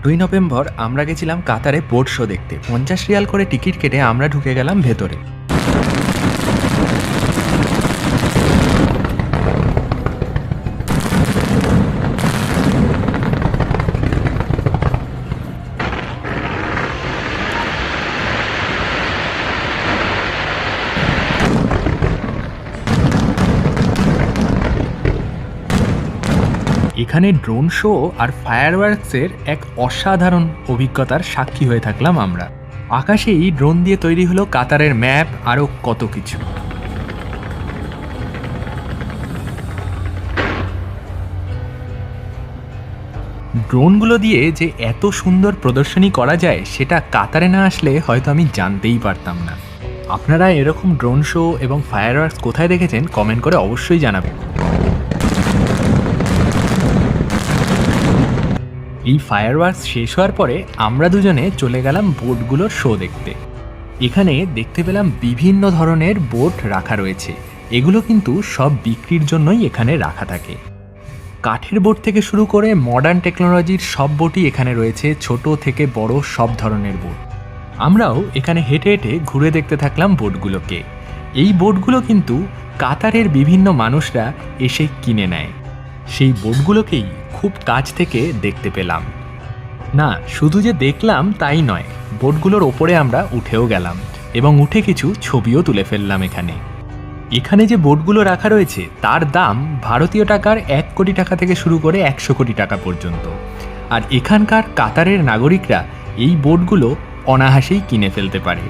8ই November আমরা গেছিলাম কাতারে বোট শো দেখতে। ৫০ রিয়াল করে টিকিট কেটে আমরা ঢুকে গেলাম ভেতরে। এখানে ড্রোন শো আর ফায়ারওয়ার্কসের এক অসাধারণ অভিজ্ঞতার সাক্ষী হয়ে থাকলাম আমরা। আকাশেই ড্রোন দিয়ে তৈরি হলো কাতারের ম্যাপ, আরও কত কিছু। ড্রোনগুলো দিয়ে যে এত সুন্দর প্রদর্শনী করা যায় সেটা কাতারে না আসলে হয়তো আমি জানতেই পারতাম না। আপনারা এরকম ড্রোন শো এবং ফায়ারওয়ার্কস কোথায় দেখেছেন কমেন্ট করে অবশ্যই জানাবেন। এই ফায়ারওয়ার্কস শেষ হওয়ার পরে আমরা দুজনে চলে গেলাম বোটগুলোর শো দেখতে। এখানে দেখতে পেলাম বিভিন্ন ধরনের বোট রাখা রয়েছে। এগুলো কিন্তু সব বিক্রির জন্যই এখানে রাখা থাকে। কাঠের বোট থেকে শুরু করে মডার্ন টেকনোলজির সব বোটই এখানে রয়েছে, ছোট থেকে বড় সব ধরনের বোট। আমরাও এখানে হেঁটে হেঁটে ঘুরে দেখতে থাকলাম বোটগুলোকে। এই বোটগুলো কিন্তু কাতারের বিভিন্ন মানুষরা এসে কিনে নেয়। সেই বোটগুলোকেই খুব কাছ থেকে দেখতে পেলাম। না, শুধু যে দেখলাম তাই নয়, বোটগুলোর ওপরে আমরা উঠেও গেলাম এবং উঠে কিছু ছবিও তুলে ফেললাম। এখানে যে বোটগুলো রাখা রয়েছে তার দাম ভারতীয় টাকার 1 কোটি টাকা থেকে শুরু করে 100 কোটি টাকা পর্যন্ত। আর এখানকার কাতারের নাগরিকরা এই বোটগুলো অনায়াসেই কিনে ফেলতে পারে।